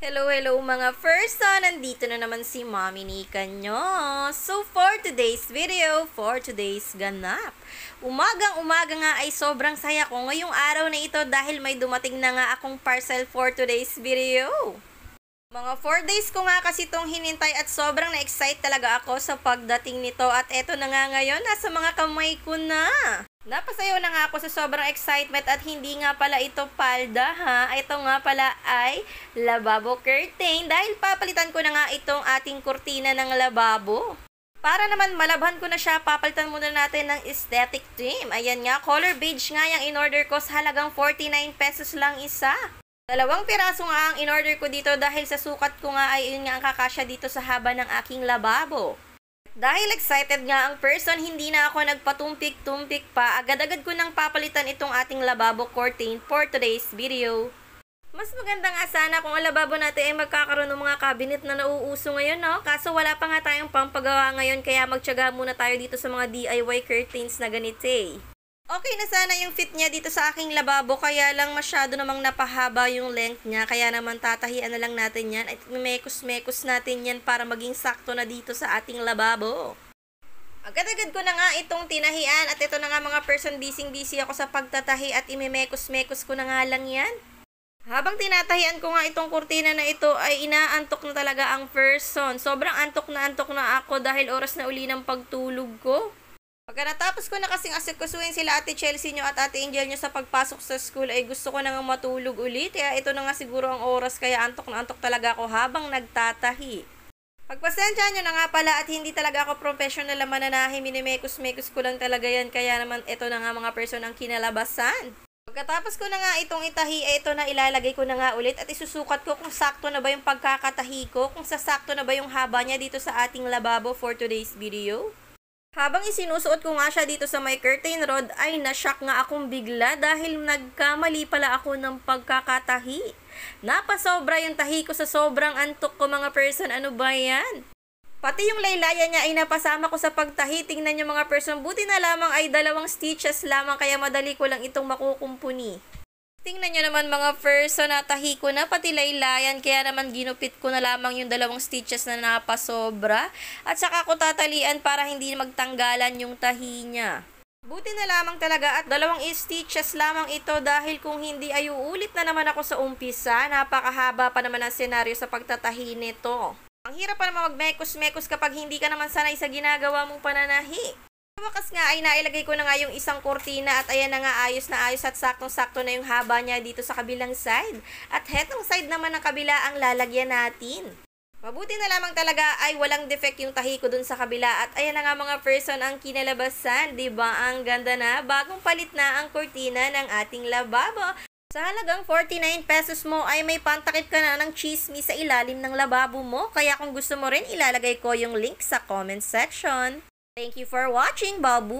Hello mga person! Nandito na naman si Mommy Nika nyo. So for today's video, for today's ganap. Umagang-umaga nga ay sobrang saya ko ngayong araw na ito dahil may dumating na nga akong parcel for today's video. Mga 4 days ko nga kasi itong hinintay at sobrang na-excite talaga ako sa pagdating nito at eto na nga ngayon, nasa mga kamay ko na. Napasayaw na nga ako sa sobrang excitement at hindi nga pala ito palda ha. Ito nga pala ay lababo curtain dahil papalitan ko na nga itong ating kurtina ng lababo. Para naman malabhan ko na siya, papalitan muna natin ng aesthetic theme. Ayan nga, color beige nga yung in-order ko sa halagang 49 pesos lang isa. 2 piraso nga ang in-order ko dito dahil sa sukat ko nga ay yun nga ang kakasya dito sa haba ng aking lababo. Dahil excited nga ang person, hindi na ako nagpatumpik-tumpik pa. Agad-agad ko nang papalitan itong ating lababo curtain for today's video. Mas maganda nga sana kung ang lababo natin ay magkakaroon ng mga cabinet na nauuso ngayon, no? Kaso wala pa nga tayong pampagawa ngayon kaya magtiyaga muna tayo dito sa mga DIY curtains na ganito eh. Okay na sana yung fit niya dito sa aking lababo kaya lang masyado namang napahaba yung length niya kaya naman tatahian na lang natin yan at mekos-mekos natin yan para maging sakto na dito sa ating lababo. Agad-agad ko na nga itong tinahian at ito na nga mga person, busy ako sa pagtatahi at imemekos-mekos ko na nga lang yan. Habang tinatahian ko nga itong kurtina na ito ay inaantok na talaga ang person. Sobrang antok na ako dahil oras na uli ng pagtulog ko. Pagka natapos ko na kasing asikusuhin sila Ate Chelsea nyo at Ate Angel nyo sa pagpasok sa school ay gusto ko na nga matulog ulit. Kaya ito na nga siguro ang oras kaya antok na antok talaga ako habang nagtatahi. Pagpasensya nyo na nga pala at hindi talaga ako professional na mananahi. Minimekos-mekos ko lang talaga yan kaya naman ito na nga mga person ang kinalabasan. Pagkatapos ko na nga itong itahi ay ito na ilalagay ko na nga ulit at isusukat ko kung sakto na ba yung pagkakatahi ko. Kung sasakto na ba yung haba niya dito sa ating lababo for today's video. Habang isinusuot ko nga siya dito sa may curtain rod ay nashock nga akong bigla dahil nagkamali pala ako ng pagkakatahi. Napasobra yung tahi ko sa sobrang antok ko mga person, ano ba yan? Pati yung laylayan niya ay napasama ko sa pagtahi. Tingnan nyo mga person, buti na lamang ay 2 stitches lamang kaya madali ko lang itong makukumpuni. Tingnan nyo naman mga person, natahi ko na pati laylayan kaya naman ginupit ko na lamang yung 2 stitches na napasobra at saka ko tatalian para hindi magtanggalan yung tahi niya. Buti na lamang talaga at 2 stitches lamang ito dahil kung hindi ay uulit na naman ako sa umpisa. Napakahaba pa naman ang senaryo sa pagtatahi nito. Ang hirap pa naman magmekos-mekos kapag hindi ka naman sanay sa ginagawa mong pananahi. Sa wakas nga ay nailagay ko na nga yung isang kurtina at ayan na nga ayos na ayos at saktong-sakto na yung haba niya dito sa kabilang side. At hetong side naman ng kabila ang lalagyan natin. Mabuti na lamang talaga ay walang defect yung tahi ko dun sa kabila at ayan na nga mga person ang kinalabasan. Diba ang ganda na? Bagong palit na ang kurtina ng ating lababo. Sa halagang 49 pesos mo ay may pantakip ka na ng chismis sa ilalim ng lababo mo. Kaya kung gusto mo rin ilalagay ko yung link sa comment section. Thank you for watching, Babu!